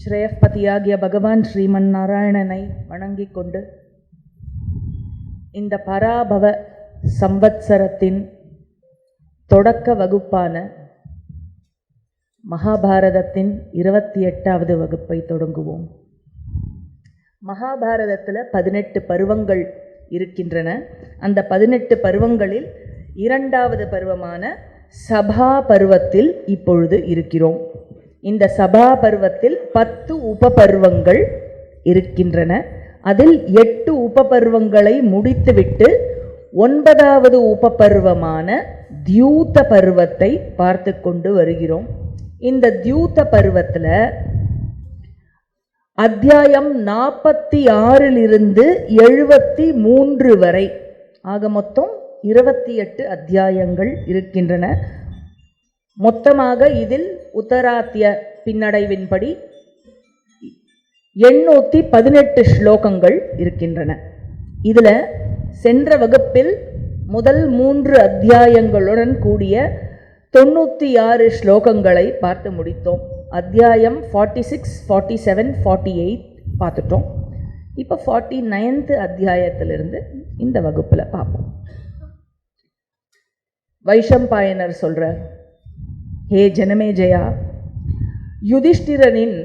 ஸ்ரேயப்பதியாகிய பகவான் ஸ்ரீமன் நாராயணனை வணங்கிக் கொண்டு இந்த பராபவ சம்வத்சரத்தின் தொடக்க வகுப்பான மகாபாரதத்தின் 28வது வகுப்பை தொடங்குவோம். மகாபாரதத்தில் 18 பருவங்கள் இருக்கின்றன. அந்த 18 பருவங்களில் 2வது பருவமான சபா பருவத்தில் இப்பொழுது இருக்கிறோம். இந்த சபா பருவத்தில் 10 உபபருவங்கள் இருக்கின்றன. அதில் 8 உபபருவங்களை முடித்துவிட்டு 9வது உபபருவமான தியூத பருவத்தை பார்த்து கொண்டு வருகிறோம். இந்த தியூத பருவத்தில் அத்தியாயம் 46 73 வரை ஆக மொத்தம் 28 அத்தியாயங்கள் இருக்கின்றன. மொத்தமாக இதில் உத்தராத்திய பின்னடைவின்படி 818 ஸ்லோகங்கள் இருக்கின்றன. இதில் சென்ற வகுப்பில் முதல் 3 அத்தியாயங்களுடன் கூடிய 96 ஸ்லோகங்களை பார்த்து முடித்தோம். அத்தியாயம் 46, 47, 48 பார்த்துட்டோம். இப்போ 49th அத்தியாயத்திலிருந்து இந்த வகுப்பில் பார்ப்போம். வைஷம்பாயனர் சொல்கிறார், ஹே ஜனமேஜயா, யுதிஷ்டிரனின்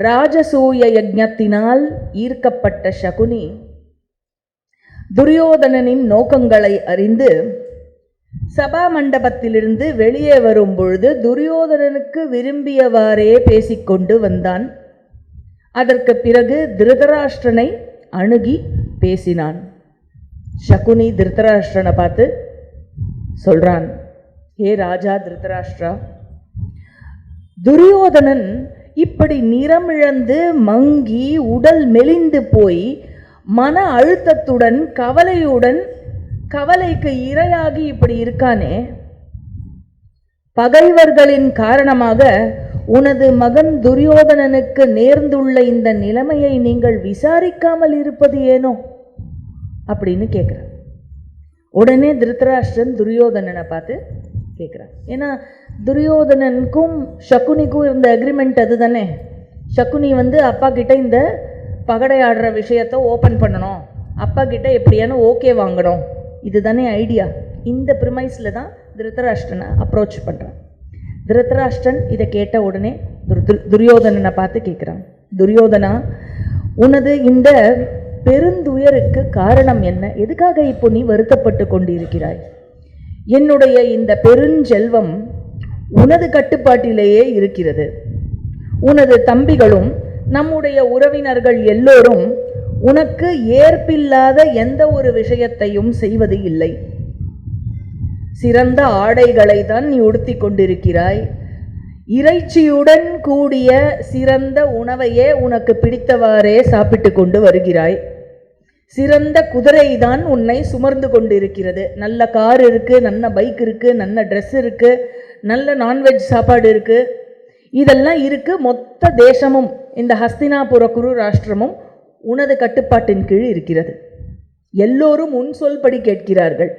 ராஜசூய யஜ்ஞத்தினால் ஈர்க்கப்பட்ட சகுனி துரியோதனனின் நோக்கங்களை அறிந்து சபா மண்டபத்திலிருந்து வெளியே வரும் பொழுது துரியோதனனுக்கு விரும்பியவாறே பேசிக்கொண்டு வந்தான். அதற்கு பிறகு திருதராஷ்டிரனை அணுகி பேசினான். சகுனி திருதராஷ்டிரனை பார்த்து சொல்றான், ஹே ராஜா திருதராஷ்டிரா, துரியோதனன் இப்படி நிறமிழந்து மங்கி உடல் மெலிந்து போய் மன அழுத்தத்துடன் கவலையுடன் கவலைக்கு இரையாகி இப்படி இருக்கானே, பகைவர்களின் காரணமாக உனது மகன் துரியோதனனுக்கு நேர்ந்துள்ள இந்த நிலைமையை நீங்கள் விசாரிக்காமல் இருப்பது ஏனோ அப்படின்னு கேட்குறான். உடனே திருதராஷ்டிரன் துரியோதனனை பார்த்து கேட்குறான். ஏன்னா துரியோதனனுக்கும் சகுனிக்கும் இருந்த அக்ரிமெண்ட் அது தானே. சகுனி அப்பா கிட்ட இந்த பகடை ஆடுற விஷயத்தை ஓப்பன் பண்ணணும், அப்பா கிட்ட எப்படியான ஓகே வாங்கணும், இதுதானே ஐடியா. இந்த ப்ரிமைஸில் தான் திருதராஷ்டிரனை அப்ரோச் பண்ணுறான். திருதராஷ்டிரன் இதை கேட்ட உடனே துரியோதனனை பார்த்து கேட்குறான், துரியோதனா, உனது இந்த பெருந்துயருக்கு காரணம் என்ன? எதுக்காக இப்போ நீ வருத்தப்பட்டு கொண்டிருக்கிறாய்? என்னுடைய இந்த பெருஞ்செல்வம் உனது கட்டுப்பாட்டிலேயே இருக்கிறது. உனது தம்பிகளும் நம்முடைய உறவினர்கள் எல்லோரும் உனக்கு ஏற்பில்லாத எந்த ஒரு விஷயத்தையும் செய்வது இல்லை. சிறந்த ஆடைகளை தான் நீ உடுத்தி கொண்டிருக்கிறாய். இறைச்சியுடன் கூடிய சிறந்த உணவையே உனக்கு பிடித்தவாறே சாப்பிட்டு கொண்டு வருகிறாய். சிறந்த குதிரை தான் உன்னை சுமர்ந்து கொண்டிருக்கிறது. நல்ல கார் இருக்கு, நல்ல பைக் இருக்கு, நல்ல ட்ரெஸ் இருக்கு, நல்ல நான்வெஜ் சாப்பாடு இருக்கு, இதெல்லாம் இருக்கு. மொத்த தேசமும் இந்த ஹஸ்தினாபுர குரு ராஷ்டிரமும் உனது கட்டுப்பாட்டின் கீழ் இருக்கிறது. எல்லோரும் உன் சொல்படி கேட்கிறார்கள்.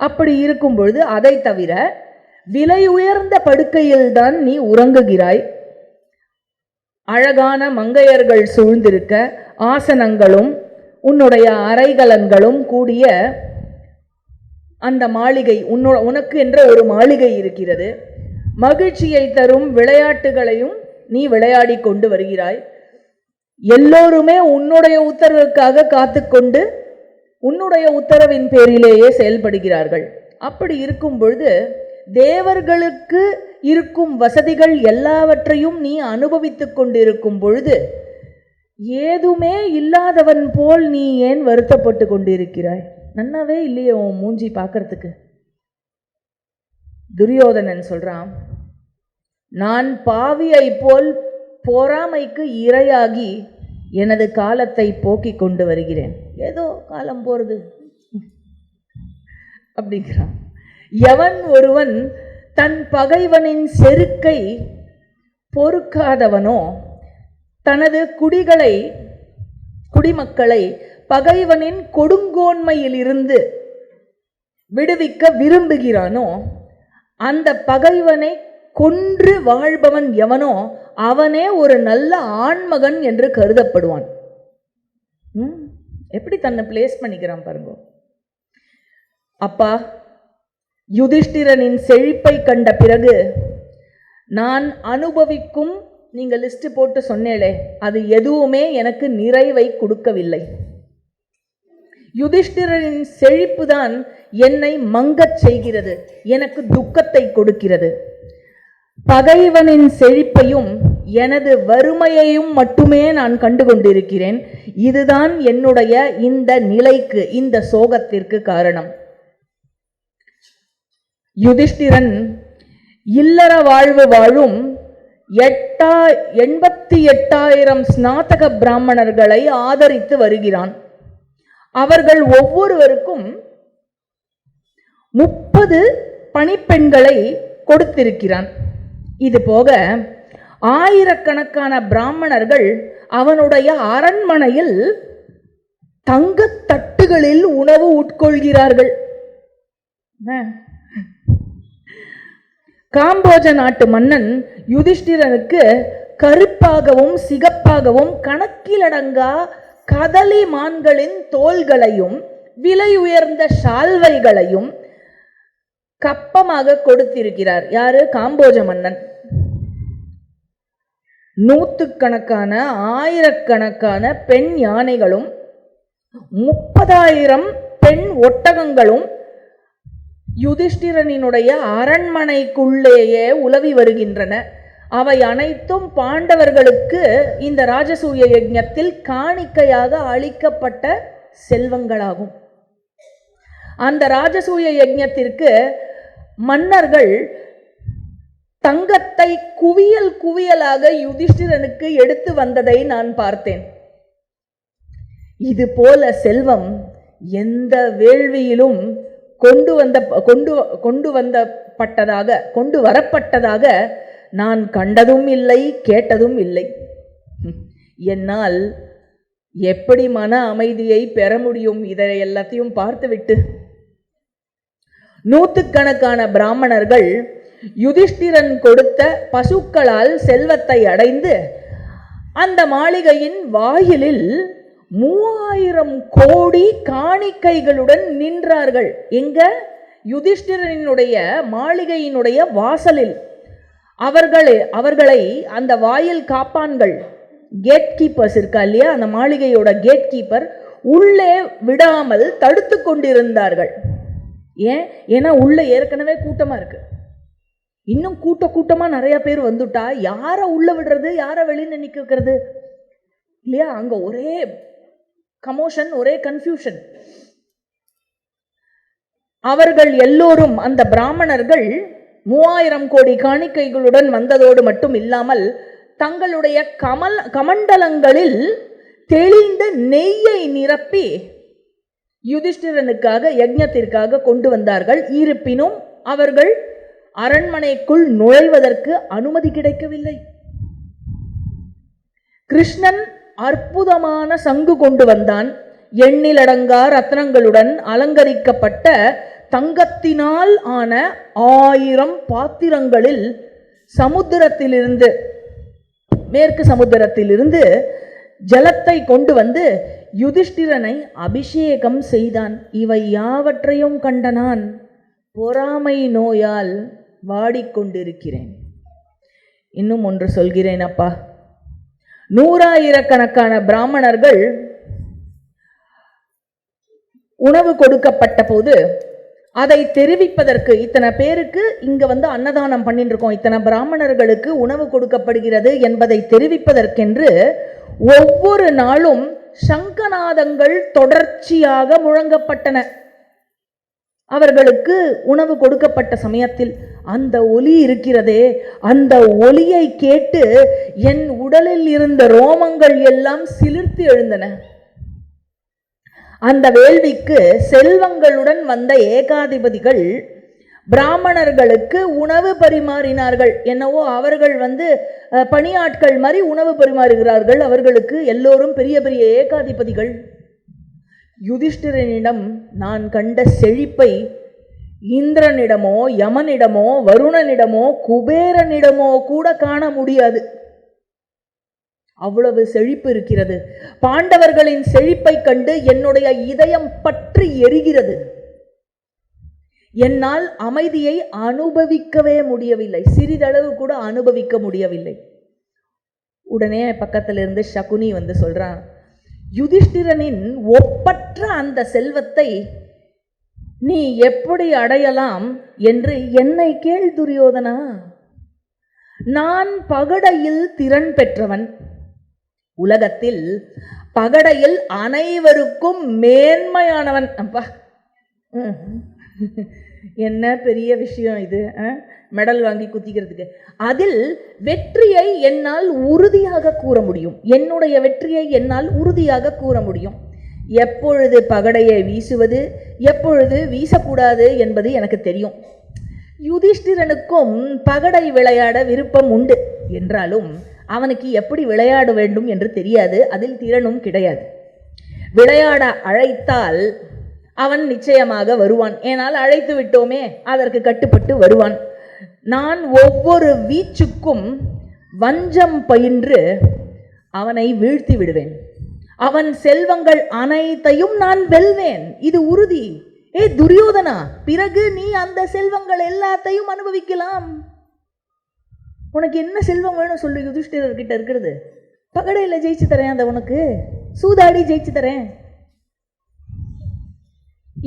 அப்படி இருக்கும் பொழுது அதை தவிர விலை உயர்ந்த படுக்கையில்தான் நீ உறங்குகிறாய். அழகான மங்கையர்கள் சூழ்ந்திருக்க ஆசனங்களும் உன்னுடைய அறைகலன்களும் கூடிய அந்த மாளிகை, உனக்கு என்ற ஒரு மாளிகை இருக்கிறது. மகிழ்ச்சியை தரும் விளையாட்டுகளையும் நீ விளையாடி கொண்டு வருகிறாய். எல்லோருமே உன்னுடைய உத்தரவுக்காக காத்துக்கொண்டு உன்னுடைய உத்தரவின் பேரிலேயே செயல்படுகிறார்கள். அப்படி இருக்கும் பொழுது தேவர்களுக்கு இருக்கும் வசதிகள் எல்லாவற்றையும் நீ அனுபவித்து கொண்டிருக்கும் பொழுது ஏதுமே இல்லாதவன் போல் நீ ஏன் வருத்தப்பட்டு கொண்டிருக்கிறாய்? நன்னாவே இல்லையே உன் மூஞ்சி பார்க்கறதுக்கு. துரியோதனன் சொல்றான், நான் பாவியை போல் பொறாமைக்கு இரையாகி எனது காலத்தை போக்கிக் கொண்டு வருகிறேன். ஏதோ காலம் போறது அப்படிங்கிறான். எவன் ஒருவன் தன் பகைவனின் செருக்கை பொறுக்காதவனோ தனது குடிமக்களை பகைவனின் கொடுங்கோன்மையில் இருந்து விடுவிக்க விரும்புகிறானோ அந்த பகைவனை கொன்று வாழ்பவன் எவனோ அவனே ஒரு நல்ல ஆண்மகன் என்று கருதப்படுவான். எப்படி தன்னை பிளேஸ் பண்ணிக்கிறான் பாருங்க. அப்பா, யுதிஷ்டிரனின் செழிப்பை கண்ட பிறகு நான் அனுபவிக்கும், நீங்க லிஸ்ட் போட்டு சொன்னேளே, அது எதுவுமே எனக்கு நிறைவை கொடுக்கவில்லை. யுதிஷ்டிரனின் செழிப்பு தான் என்னை மங்கச் செய்கிறது, எனக்கு துக்கத்தை கொடுக்கிறது. பகைவனின் செழிப்பையும் எனது வறுமையையும் மட்டுமே நான் கண்டு கொண்டிருக்கிறேன். இதுதான் என்னுடைய இந்த நிலைக்கு, இந்த சோகத்திற்கு காரணம். யுதிஷ்டிரன் இல்லற வாழ்வு வாழும் 88,000 ஸ்நாதக பிராமணர்களை ஆதரித்து வருகிறான். அவர்கள் ஒவ்வொருவருக்கும் 30 பணிப்பெண்களை கொடுத்திருக்கிறான். இது போக ஆயிரக்கணக்கான பிராமணர்கள் அவனுடைய அரண்மனையில் தங்கத் தட்டுகளில் உணவு உட்கொள்கிறார்கள். காம்போஜ நாட்டு மன்னன் யுதிஷ்டிரனுக்கு கருப்பாகவும் சிகப்பாகவும் கணக்கிலடங்கா கதலி மான்களின் தோள்களையும் விலை உயர்ந்த சால்வைகளையும் கப்பமாக கொடுத்திருக்கிறார். யாரு? காம்போஜ மன்னன். 100கணக்கான ஆயிரக்கணக்கான பெண் யானைகளும் 30,000 பெண் ஒட்டகங்களும் யுதிஷ்டிரனினுடைய அரண்மனைக்குள்ளேயே உலவி வருகின்றன. அவை அனைத்தும் பாண்டவர்களுக்கு இந்த ராஜசூய யஜ்ஞத்தில் காணிக்கையாக அளிக்கப்பட்ட செல்வங்களாகும். அந்த ராஜசூய யஜ்ஞத்திற்கு மன்னர்கள் தங்கத்தை குவியல் குவியலாக யுதிஷ்டிரனுக்கு எடுத்து வந்ததை நான் பார்த்தேன். இது போல செல்வம் எந்த வேள்வியிலும் கொண்டு வரப்பட்டதாக நான் கண்டதும் இல்லை, கேட்டதும் இல்லை. என்னால் எப்படி மன அமைதியை பெற முடியும்? இதை எல்லாத்தையும் பார்த்துவிட்டு 100கணக்கான பிராமணர்கள் யுதிஷ்டிரன் கொடுத்த பசுக்களால் செல்வத்தை அடைந்து அந்த மாளிகையின் வாயிலில் 3000 கோடி காணிக்கைகளுடன் நின்றார்கள். எங்க? யுதிஷ்டிரனுடைய மாளிகையினுடைய வாசலில். அவர்களை அந்த வாயில் காப்பான்கள், கேட் கீப்பர்ஸ் இருக்கா இல்லையா, அந்த மாளிகையோட கேட் கீப்பர் உள்ளே விடாமல் தடுத்து கொண்டிருந்தார்கள். ஏன்? ஏன்னா உள்ள ஏற்கனவே கூட்டமா இருக்கு. இன்னும் கூட்டமா நிறைய பேர் வந்துட்டா யாரை உள்ள விடுறது, யாரை வெளியே நிக்க வைக்கிறது இல்லையா? அங்க ஒரே கமோஷன், ஒரே கன்ஃபியூஷன். அவர்கள் எல்லோரும், அந்த பிராமணர்கள் 3000 கோடி காணிக்கைகளுடன் வந்ததோடு மட்டும் இல்லாமல் தங்களுடைய கமண்டலங்களில் தெளிந்த நெய்யை நிரப்பி யுதிஷ்டிரனுக்காக யஜ்ஞத்திற்காக கொண்டு வந்தார்கள். இருப்பினும் அவர்கள் அரண்மனைக்குள் நுழைவதற்கு அனுமதி கிடைக்கவில்லை. கிருஷ்ணன் அற்புதமான சங்கு கொண்டு வந்தான். எண்ணிலடங்கா ரத்னங்களுடன் அலங்கரிக்கப்பட்ட தங்கத்தினால் ஆன 1000 பாத்திரங்களில் சமுத்திரத்திலிருந்து, மேற்கு சமுத்திரத்திலிருந்து ஜலத்தை கொண்டு வந்து யுதிஷ்டிரனை அபிஷேகம் செய்தான். இவை யாவற்றையும் கண்ட நான் பொறாமை நோயால் வாடிக்கொண்டிருக்கிறேன். இன்னும் ஒன்று சொல்கிறேன் அப்பா. 100,000கணக்கான பிராமணர்கள் உணவு கொடுக்கப்பட்ட போது அதை தெரிவிப்பதற்கு, இத்தனை பேருக்கு இங்க அன்னதானம் பண்ணிட்டு இருக்கோம், இத்தனை பிராமணர்களுக்கு உணவு கொடுக்கப்படுகிறது என்பதை தெரிவிப்பதற்கென்று ஒவ்வொரு நாளும் சங்கநாதங்கள் தொடர்ச்சியாக முழங்கப்பட்டன. அவர்களுக்கு உணவு கொடுக்கப்பட்ட சமயத்தில் அந்த ஒலி இருக்கிறதே, அந்த ஒலியை கேட்டு என் உடலில் இருந்த ரோமங்கள் எல்லாம் சிலிர்த்து எழுந்தன. அந்த வேள்விக்கு செல்வங்களுடன் வந்த ஏகாதிபதிகள் பிராமணர்களுக்கு உணவு பரிமாறினார்கள். என்னவோ அவர்கள் பணியாட்கள் மாதிரி உணவு பரிமாறுகிறார்கள். அவர்களுக்கு எல்லோரும் பெரிய பெரிய ஏகாதிபதிகள். யுதிஷ்டிரனிடம் நான் கண்ட செழிப்பை இந்திரனிடமோ யமனிடமோ வருணனிடமோ குபேரனிடமோ கூட காண முடியாது. அவ்வளவு செழிப்பு இருக்கிறது. பாண்டவர்களின் செழிப்பை கண்டு என்னுடைய இதயம் பற்றி எரிகிறது. என்னால் அமைதியை அனுபவிக்கவே முடியவில்லை, சிறிதளவு கூட அனுபவிக்க முடியவில்லை. உடனே பக்கத்துல இருந்து சகுனி வந்து சொல்றான், யுதிஷ்டிரனின் ஒப்பற்ற அந்த செல்வத்தை நீ எப்படி அடையலாம் என்று என்னை கேள் துரியோதனா. நான் பகடையில் திறன் பெற்றவன். உலகத்தில் பகடையில் அனைவருக்கும் மேன்மையானவன். அப்பா, என்ன பெரிய விஷயம் இது, மெடல் வாங்கி குத்திக்கிறதுக்கு. அதில் வெற்றியை என்னால் உறுதியாக கூற முடியும். என்னுடைய வெற்றியை என்னால் உறுதியாக கூற முடியும். எப்பொழுது பகடையை வீசுவது, எப்பொழுது வீசக்கூடாது என்பது எனக்கு தெரியும். யுதிஷ்டிரனுக்கும் பகடை விளையாட விருப்பம் உண்டு என்றாலும் அவனுக்கு எப்படி விளையாட வேண்டும் என்று தெரியாது. அதில் திறனும் கிடையாது. விளையாட அழைத்தால் அவன் நிச்சயமாக வருவான். ஏனால் அழைத்து விட்டோமே, அதற்கு கட்டுப்பட்டு வருவான். நான் ஒவ்வொரு வீச்சுக்கும் வஞ்சம் பயின்று அவனை வீழ்த்தி விடுவேன். அவன் செல்வங்கள் அனைத்தையும் நான் வெல்வேன், இது உறுதி. துரியோதனா, பிறகு நீ அந்த செல்வங்கள் எல்லாத்தையும் அனுபவிக்கலாம். உனக்கு என்ன செல்வம் வேணும் சொல்லு, யுதிஷ்டிரர்கிட்ட இருக்கிறது. பகடையில் ஜெயிச்சு தரேன், அந்த உனக்கு சூதாடி ஜெயிச்சு தரேன்.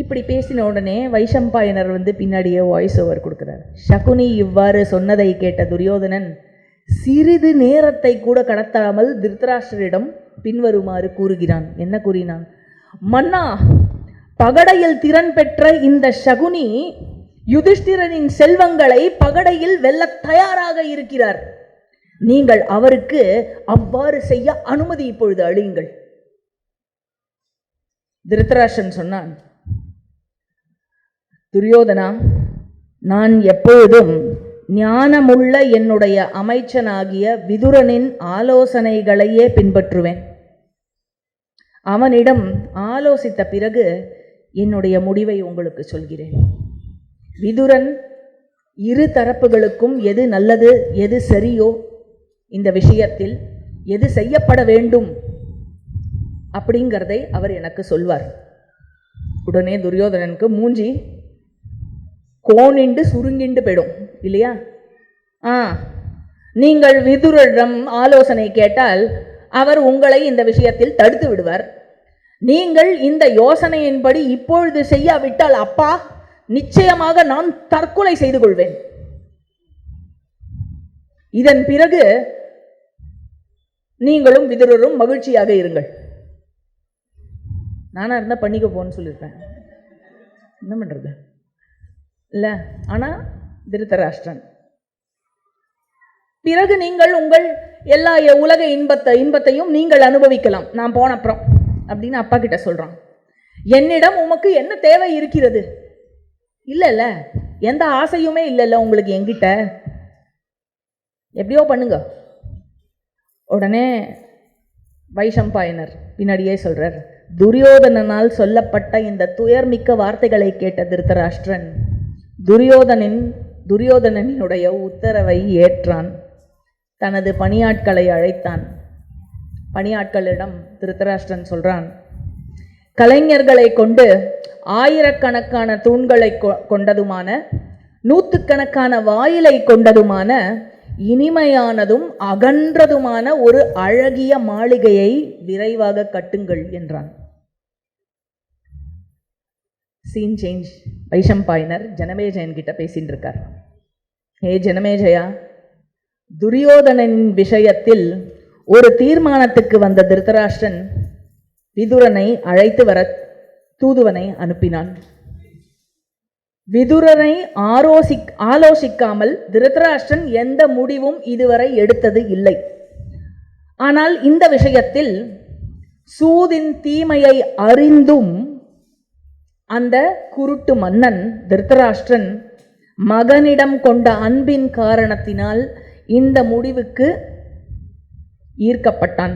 இப்படி பேசின உடனே வைஷம்பாயனர் வந்து பின்னாடியே வாய்ஸ் ஓவர் கொடுக்கிறார். சகுனி இவ்வாறு சொன்னதை கேட்ட துரியோதனன் சிறிது நேரத்தை கூட கடத்தாமல் திருதராஷ்டிரரிடம் பின்வருமாறு கூறுகிறான். என்ன கூறினான்? மன்னா, பகடையில் திறன் பெற்ற இந்த சகுனி யுதிஷ்டிரனின் செல்வங்களை பகடையில் வெல்ல தயாராக இருக்கிறார். நீங்கள் அவருக்கு அவ்வாறு செய்ய அனுமதி இப்பொழுது அளியுங்கள். திருதராஷ்டிரன் சொன்னான், துரியோதனா, நான் எப்பொழுதும் ஞானமுள்ள என்னுடைய அமைச்சனாகிய விதுரனின் ஆலோசனைகளையே பின்பற்றுவேன். அவனிடம் ஆலோசித்த பிறகு என்னுடைய முடிவை உங்களுக்கு சொல்கிறேன். விதுரன் இரு தரப்புகளுக்கும் எது நல்லது, எது சரியோ, இந்த விஷயத்தில் எது செய்யப்பட வேண்டும் அப்படிங்கிறதை அவர் எனக்கு சொல்வார். உடனே துரியோதனனுக்கு மூஞ்சி கோணிண்டு சுருங்கிண்டு போயிடும் இல்லையா? நீங்கள் விதுரரிடம் ஆலோசனை கேட்டால் அவர் உங்களை இந்த விஷயத்தில் தடுத்து விடுவார். நீங்கள் இந்த யோசனையின்படி இப்பொழுது செய்யாவிட்டால் அப்பா, நிச்சயமாக நான் தற்கொலை செய்து கொள்வேன். இதன் பிறகு நீங்களும் விதுரரும் மகிழ்ச்சியாக இருங்கள். நானா இருந்தா பண்ணிக்க போன்னு சொல்லியிருப்பேன். என்ன பண்றது இல்ல? ஆனா திருதராஷ்டிரன், பிறகு நீங்கள் உங்கள் எல்லா உலக இன்பத்தையும் நீங்கள் அனுபவிக்கலாம் நான் போன அப்புறம் அப்படின்னு அப்பா கிட்ட சொல்றான். என்னிடம் உமக்கு என்ன தேவை இருக்கிறது? இல்ல, எந்த ஆசையுமே இல்லைல்ல உங்களுக்கு என்கிட்ட, எப்படியோ பண்ணுங்க. உடனே வைஷம்பாயனர் பின்னாடியே சொல்றார், துரியோதனனால் சொல்லப்பட்ட இந்த துயர்மிக்க வார்த்தைகளை கேட்ட திருதராஷ்டிரன் துரியோதனனுடைய உத்தரவை ஏற்றான். தனது பணியாட்களை அழைத்தான். பணியாட்களிடம் திருதராஷ்டிரன் சொல்றான், கலைஞர்களை கொண்டு ஆயிரக்கணக்கான தூண்களை கொண்டதுமான, நூற்றுக்கணக்கான வாயிலை கொண்டதுமான, இனிமையானதும் அகன்றதுமான ஒரு அழகிய மாளிகையை விரைவாக கட்டுங்கள் என்றான். Scene change. வைஷம்பாயனர் ஜனமேஜயன் கிட்ட பேசிட்டு இருக்கார். ஹே ஜனமேஜயா, துரியோதனின் விஷயத்தில் ஒரு தீர்மானத்துக்கு வந்த திருதராஷ்டிரன் விதுரனை அழைத்து வர தூதுவனை அனுப்பினான். விதுரனை ஆலோசிக்காமல் திருதராஷ்டிரன் எந்த முடிவும் இதுவரை எடுத்தது இல்லை. ஆனால் இந்த விஷயத்தில் சூதின் தீமையை அறிந்தும் அந்த குருட்டு மன்னன் திருதராஷ்டிரன் மகனிடம் கொண்ட அன்பின் காரணத்தினால் இந்த முடிவுக்கு ஈர்க்கப்பட்டான்.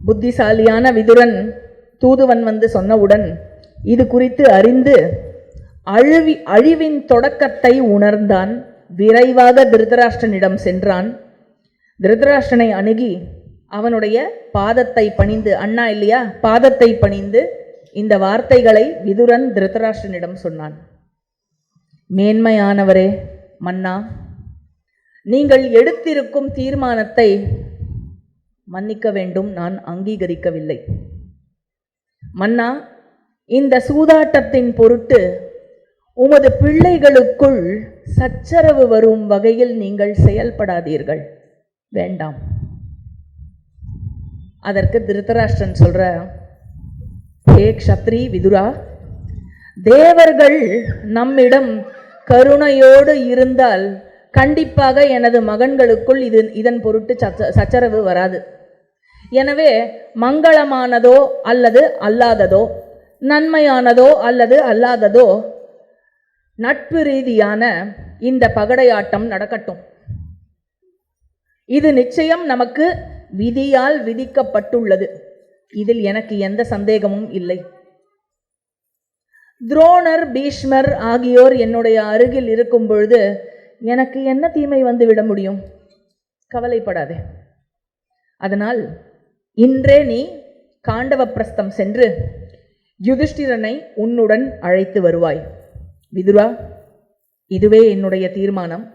புத்திசாலியான விதுரன் தூதுவன் வந்து சொன்னவுடன் இது குறித்து அறிந்து அழிவின் தொடக்கத்தை உணர்ந்தான். விரைவாக திருதராஷ்டிரனிடம் சென்றான். திருதராஷ்டிரனை அணுகி அவனுடைய பாதத்தை பணிந்து, அண்ணா இல்லையா, பாதத்தை பணிந்து இந்த வார்த்தைகளை விதுரன் திருதராஷ்டிரனிடம் சொன்னான். மேன்மையானவரே மன்னா, நீங்கள் எடுத்திருக்கும் தீர்மானத்தை மன்னிக்க வேண்டும், நான் அங்கீகரிக்கவில்லை. மன்னா, இந்த சூதாட்டத்தின் பொருட்டு உமது பிள்ளைகளுக்குள் சச்சரவு வரும் வகையில் நீங்கள் செயல்படாதீர்கள், வேண்டாம். அதற்கு திருதராஷ்டிரன் சொல்ற, ஹே க்ஷத்ரி விதுரா, தேவர்கள் நம்மிடம் கருணையோடு இருந்தால் கண்டிப்பாக எனது மகன்களுக்குள் இதன் பொருட்டு சச்சரவு வராது. எனவே மங்களமானதோ அல்லது அல்லாததோ, நன்மையானதோ அல்லது அல்லாததோ, நட்பு ரீதியான இந்த பகடையாட்டம் நடக்கட்டும். இது நிச்சயம் நமக்கு விதியால் விதிக்கப்பட்டுள்ளது. இதில் எனக்கு எந்த சந்தேகமும் இல்லை. துரோணர், பீஷ்மர் ஆகியோர் என்னுடைய அருகில் இருக்கும் பொழுது எனக்கு என்ன தீமை வந்து விட முடியும்? கவலைப்படாதே. அதனால் இன்றே நீ காண்டவ பிரஸ்தம் சென்று யுதிஷ்டிரனை உன்னுடன் அழைத்து வருவாய். விதுரா, இதுவே என்னுடைய தீர்மானம்.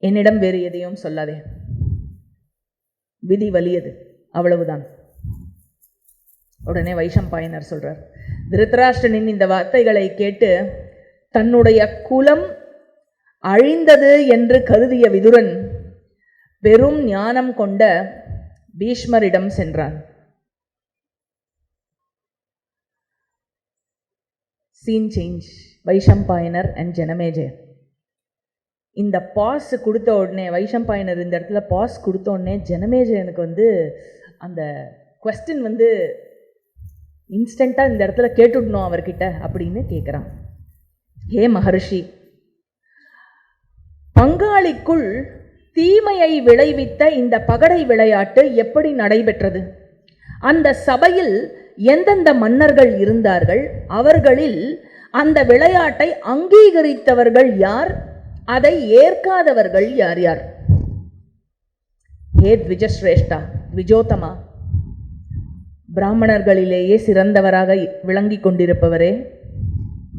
என்னிடம் வேறு எதையும் சொல்லாதே. விதி வலியது, அவ்வளவுதான். உடனே வைஷம்பாயனர் சொல்றார், திருதராஷ்டிரனின் இந்த வார்த்தைகளை கேட்டு தன்னுடைய குலம் அழிந்தது என்று கருதிய விதுரன் பெரும் ஞானம் கொண்ட பீஷ்மரிடம் சென்றான். Scene change. வைஷம்பாயனர் அண்ட் ஜனமேஜய. இந்த பாஸ் கொடுத்த உடனே, வைஷம்பாயனர் இந்த இடத்துல பாஸ் கொடுத்த உடனே ஜனமேஜயனுக்கு அந்த குவெஸ்டின் இன்ஸ்டண்ட்டாக இந்த இடத்துல கேட்டுடணும் அவர்கிட்ட அப்படின்னு கேட்குறான். ஹே மகர்ஷி, பங்காளிக்குள் தீமையை விளைவித்த இந்த பகடை விளையாட்டு எப்படி நடைபெற்றது? அந்த சபையில் எந்தெந்த மன்னர்கள் இருந்தார்கள்? அவர்களில் அந்த விளையாட்டை அங்கீகரித்தவர்கள் யார்? அதை ஏற்காதவர்கள் யார் யார்? ஹே த்விஜஸ்ரேஷ்டா, த்விஜோத்தமா, பிராமணர்களிலேயே சிறந்தவராக விளங்கி கொண்டிருப்பவரே,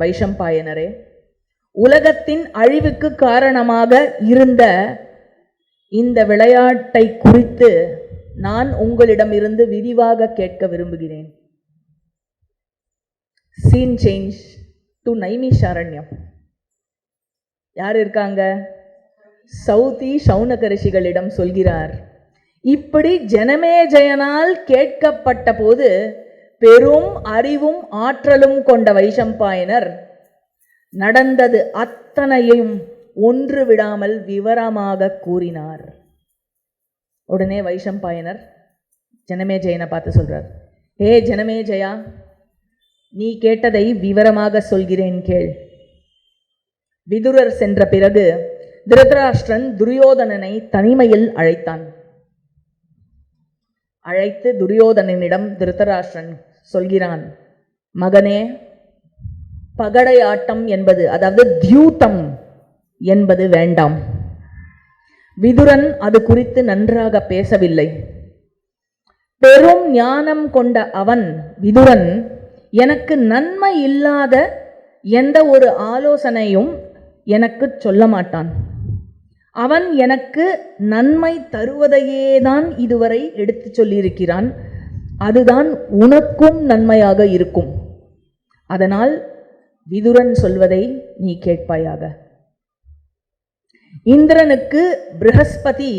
வைஷம்பாயனரே, உலகத்தின் அழிவுக்கு காரணமாக இருந்த இந்த விளையாட்டை குறித்து நான் உங்களிடமிருந்து விரிவாக கேட்க விரும்புகிறேன். Scene change to Naimisharanyam. யார் இருக்காங்க? சௌதி சௌனக ரிஷிகளிடம் சொல்கிறார். இப்படி ஜனமேஜயனால் கேட்கப்பட்ட போது பெரும் அறிவும் ஆற்றலும் கொண்ட வைஷம்பாயனர் நடந்தது அத்தனையும் ஒன்று விடாமல் விவரமாக கூறினார். உடனே வைஷம்பாயனர் ஜனமேஜயனை பார்த்து சொல்றார், ஹே ஜனமேஜயா, நீ கேட்டதை விவரமாக சொல்கிறேன் கேள். விதுரர் சென்ற பிறகு திருதராஷ்டிரன் துரியோதனனை தனிமையில் அழைத்தான். அழைத்து துரியோதனனிடம் திருதராஷ்டிரன் சொல்கிறான், மகனே, பகடை ஆட்டம் என்பது, அதாவது தியூதம் என்பது வேண்டாம். விதுரன் அது குறித்து நன்றாக பேசவில்லை. பெரும் ஞானம் கொண்ட அவன், விதுரன், எனக்கு நன்மை இல்லாத எந்த ஒரு ஆலோசனையும் எனக்கு சொல்ல மாட்டான். அவன் எனக்கு நன்மை தருவதையே தான் இதுவரை எடுத்து சொல்லியிருக்கிறான். அதுதான் உனக்கும் நன்மையாக இருக்கும். அதனால் விதுரன் சொல்வதை நீ கேட்பாயாக. இந்திரனுக்கு ப்ரஹஸ்பதி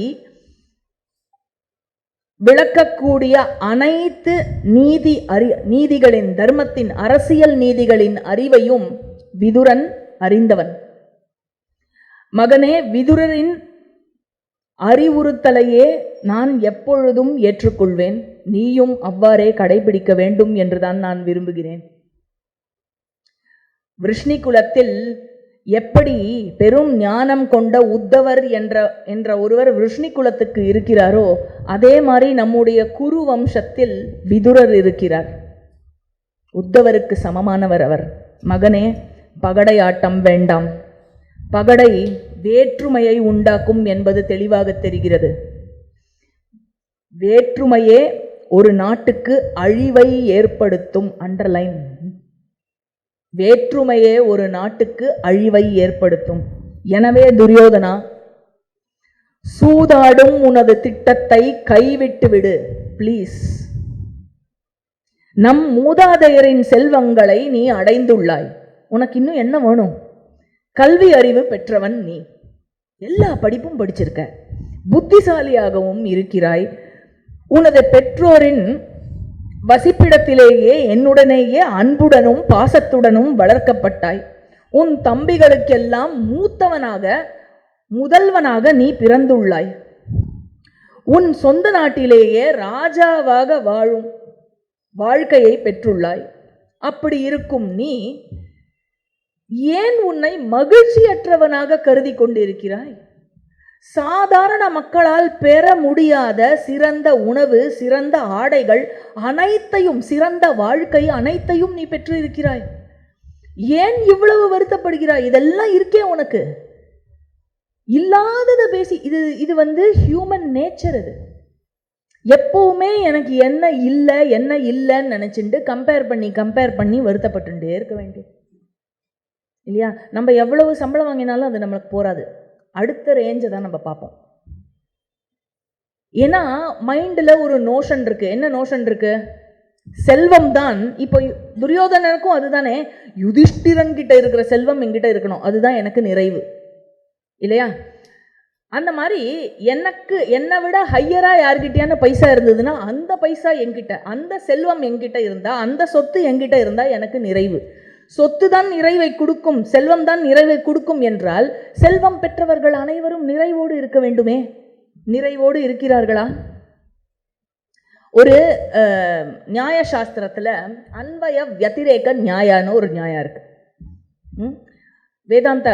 விளக்கக்கூடிய அனைத்து நீதிகளின், தர்மத்தின், அரசியல் நீதிகளின் அறிவையும் விதுரன் அறிந்தவன். மகனே, விதுரரின் அறிவுறுத்தலையே நான் எப்பொழுதும் ஏற்றுக்கொள்வேன். நீயும் அவ்வாறே கடைபிடிக்க வேண்டும் என்றுதான் நான் விரும்புகிறேன். விருஷ்ணி குலத்தில் எப்படி பெரும் ஞானம் கொண்ட உத்தவர் என்ற ஒருவர் விருஷ்ணி குலத்துக்கு இருக்கிறாரோ, அதே மாதிரி நம்முடைய குரு வம்சத்தில் விதுரர் இருக்கிறார். உத்தவருக்கு சமமானவர் அவர். மகனே, பகடை ஆட்டம் வேண்டாம். பகடை வேற்றுமையை உண்டாக்கும் என்பது தெளிவாக தெரிகிறது. வேற்றுமையே ஒரு நாட்டுக்கு அழிவை ஏற்படுத்தும். அண்டர்லைன். வேற்றுமையே ஒரு நாட்டுக்கு அழிவை ஏற்படுத்தும். எனவே துரியோதனா, சூதாடும் உனது திட்டத்தை கைவிட்டு விடு ப்ளீஸ். நம் மூதாதையரின் செல்வங்களை நீ அடைந்துள்ளாய். உனக்கு இன்னும் என்ன வேணும்? கல்வி அறிவு பெற்றவன் நீ, எல்லா படிப்பும் படிச்சிருக்க, புத்திசாலியாகவும் இருக்கிறாய். உனது பெற்றோரின் வசிப்பிடத்திலேயே என்னுடனேயே அன்புடனும் பாசத்துடனும் வளர்க்கப்பட்டாய். உன் தம்பிகளுக்கெல்லாம் மூத்தவனாக முதல்வனாக நீ பிறந்துள்ளாய். உன் சொந்த நாட்டிலேயே ராஜாவாக வாழும் வாழ்க்கையை பெற்றுள்ளாய். அப்படி இருக்கும் நீ ஏன் உன்னை மகிழ்ச்சியற்றவனாக கருதி கொண்டிருக்கிறாய்? சாதாரண மக்களால் பெற முடியாத சிறந்த உணவு, சிறந்த ஆடைகள் அனைத்தையும், சிறந்த வாழ்க்கை அனைத்தையும் நீ பெற்றிருக்கிறாய். ஏன் இவ்வளவு வருத்தப்படுகிறாய்? இதெல்லாம் இருக்கே உனக்கு. இல்லாததை பேசி இது ஹியூமன் நேச்சர். இது எப்பவுமே எனக்கு என்ன இல்லைன்னு நினைச்சுட்டு கம்பேர் பண்ணி வருத்தப்பட்டுட்டே இருக்க வேண்டியது இல்லையா? நம்ம எவ்வளவு சம்பளம் வாங்கினாலும் அது நம்மளுக்கு போராது. அடுத்த ரேஞ்சை தான் நம்ம பார்ப்போம். ஏன்னா மைண்டில் ஒரு நோஷன் இருக்கு. என்ன நோஷன் இருக்கு? செல்வம் தான். இப்போ துரியோதனனுக்கும் அதுதானே, யுதிஷ்டிரன் கிட்ட இருக்கிற செல்வம் என்கிட்ட இருக்கணும், அதுதான் எனக்கு நிறைவு இல்லையா? அந்த மாதிரி என்னை விட ஹையரா யார்கிட்டயான பைசா இருந்ததுன்னா அந்த பைசா என்கிட்ட, அந்த செல்வம் என்கிட்ட இருந்தா, அந்த சொத்து என்கிட்ட இருந்தா எனக்கு நிறைவு. சொத்து தான் நிறைவை கொடுக்கும், செல்வம் தான் நிறைவை கொடுக்கும் என்றால் செல்வம் பெற்றவர்கள் அனைவரும் நிறைவோடு இருக்க வேண்டுமே. நிறைவோடு இருக்கிறார்களா? ஒரு நியாய சாஸ்திரத்தில் அன்வய வத்திரேக நியாயான்னு ஒரு நியாயம் இருக்கு. வேதாந்த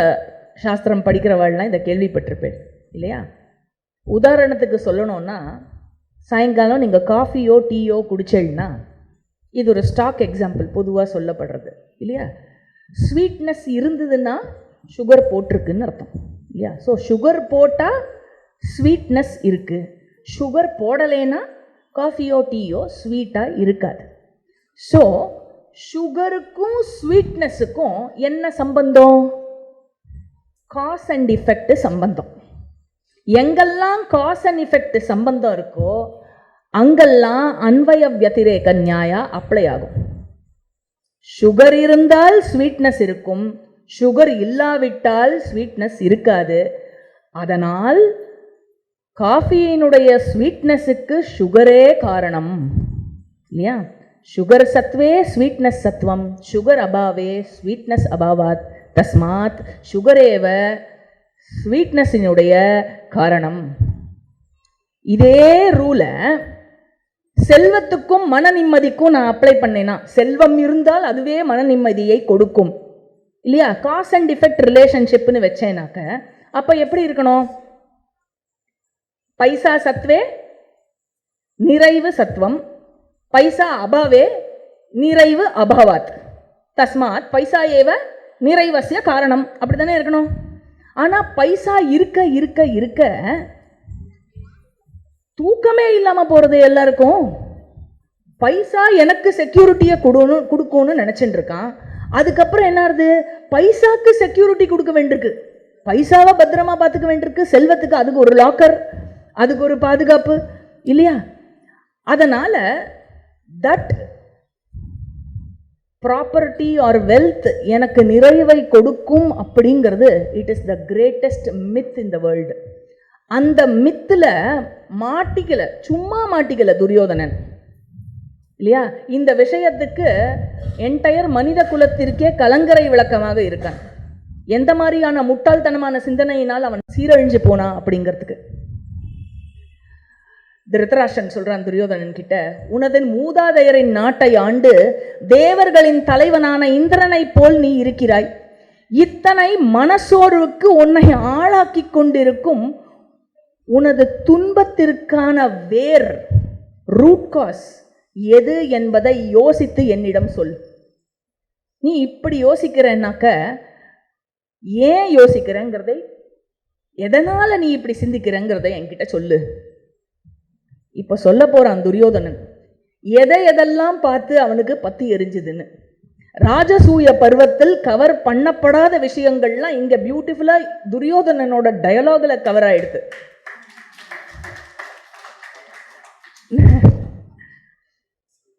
சாஸ்திரம் படிக்கிறவாள்லாம் இதை கேள்விப்பட்டிருப்பேன் இல்லையா? உதாரணத்துக்கு சொல்லணும்னா, சாயங்காலம் நீங்கள் காஃபியோ டீயோ குடிச்சேன்னா, இது ஒரு ஸ்டாக் எக்ஸாம்பிள், பொதுவாக சொல்லப்படுறது இல்லையா? ஸ்வீட்னஸ் இருந்ததுன்னா சுகர் போட்டிருக்குன்னு அர்த்தம் இல்லையா? ஸோ சுகர் போட்டால் ஸ்வீட்னஸ் இருக்குது, சுகர் போடலைன்னா காஃபியோ டீயோ ஸ்வீட்டாக இருக்காது. ஸோ சுகருக்கும் ஸ்வீட்னஸுக்கும் என்ன சம்பந்தம்? காஸ் அண்ட் இஃபெக்ட் சம்பந்தம். எங்கெல்லாம் காஸ் அண்ட் இஃபெக்ட் சம்பந்தம் இருக்கோ அங்கெல்லாம் அன்வய வத்திரேக நியாயா அப்ளை ஆகும். சுகர் இருந்தால் ஸ்வீட்னஸ் இருக்கும், சுகர் இல்லாவிட்டால் ஸ்வீட்னஸ் இருக்காது. அதனால் காஃபியினுடைய ஸ்வீட்னஸுக்கு சுகரே காரணம் இல்லையா? சுகர் சத்வே ஸ்வீட்னஸ் சத்வம், சுகர் அபாவே ஸ்வீட்னஸ் அபாவாத், தஸ்மாத் சுகரேவ ஸ்வீட்னஸினுடைய காரணம். இதே ரூலை செல்வத்துக்கும் மன நிம்மதிக்கும் நான் அப்ளை பண்ணேன்னா, செல்வம் இருந்தால் அதுவே மன நிம்மதியை கொடுக்கும் இல்லையா? காஸ் அண்ட் டிஃபெக்ட் ரிலேஷன்ஷிப்னு வச்சேனாக்க அப்ப எப்படி இருக்கணும்? பைசா சத்வே நிறைவு சத்வம், பைசா அபாவே நிறைவு அபாவாத், தஸ்மாத் பைசா ஏவ நிறைவசிய காரணம். அப்படித்தானே இருக்கணும். ஆனா பைசா இருக்க இருக்க இருக்க தூக்கமே இல்லாம போறது எல்லாருக்கும். பைசா எனக்கு செக்யூரிட்டியை கொடுக்கும்னு நினைச்சுட்டு இருக்கான். அதுக்கப்புறம் என்ன ஆகுது? பைசாக்கு செக்யூரிட்டி கொடுக்க வேண்டியிருக்கு, பைசாவை பத்திரமா பார்த்துக்க வேண்டியிருக்கு, செல்வத்துக்கு அதுக்கு ஒரு லாக்கர், அதுக்கு ஒரு பாதுகாப்பு இல்லையா? அதனால தட் ப்ராப்பர்ட்டி ஆர் வெல்த் எனக்கு நிறைவை கொடுக்கும் அப்படிங்கிறது it is the greatest myth in the world. அந்த மித்தில் சும்மா மாட்டிக்கல துரியோதனன் இல்லையா? இந்த விஷயத்துக்கு என்டையர் மனித குலத்திற்கே கலங்கரை விளக்கமாக இருக்கான். எந்த மாதிரியான முட்டாள்தனமான சிந்தனையினால் அவன் சீரழிஞ்சு போனான் அப்படிங்கிறதுக்கு. திருதராஷ்டிரன் சொல்றான் துரியோதனன் கிட்ட, உனது மூதாதையரின் நாட்டை ஆண்டு தேவர்களின் தலைவனான இந்திரனை போல் நீ இருக்கிறாய். இத்தனை மனசோர்வுக்கு உன்னை ஆளாக்கி கொண்டிருக்கும் உனது துன்பத்திற்கான வேர், ரூட் காஸ் எது என்பதை யோசித்து என்னிடம் சொல். நீ இப்படி யோசிக்கிறேன்னாக்க ஏன் யோசிக்கிறேங்கிறதை, எதனால நீ இப்படி சிந்திக்கிறேங்கிறத என்கிட்ட சொல்லு. இப்போ சொல்ல போறான் துரியோதனன் எதெல்லாம் பார்த்து அவனுக்கு பத்தி எரிஞ்சுதுன்னு. ராஜசூய பருவத்தில் கவர் பண்ணப்படாத விஷயங்கள்லாம் இங்க பியூட்டிஃபுல்லா துரியோதனனோட டயலாக்ல கவர் ஆயிடுது.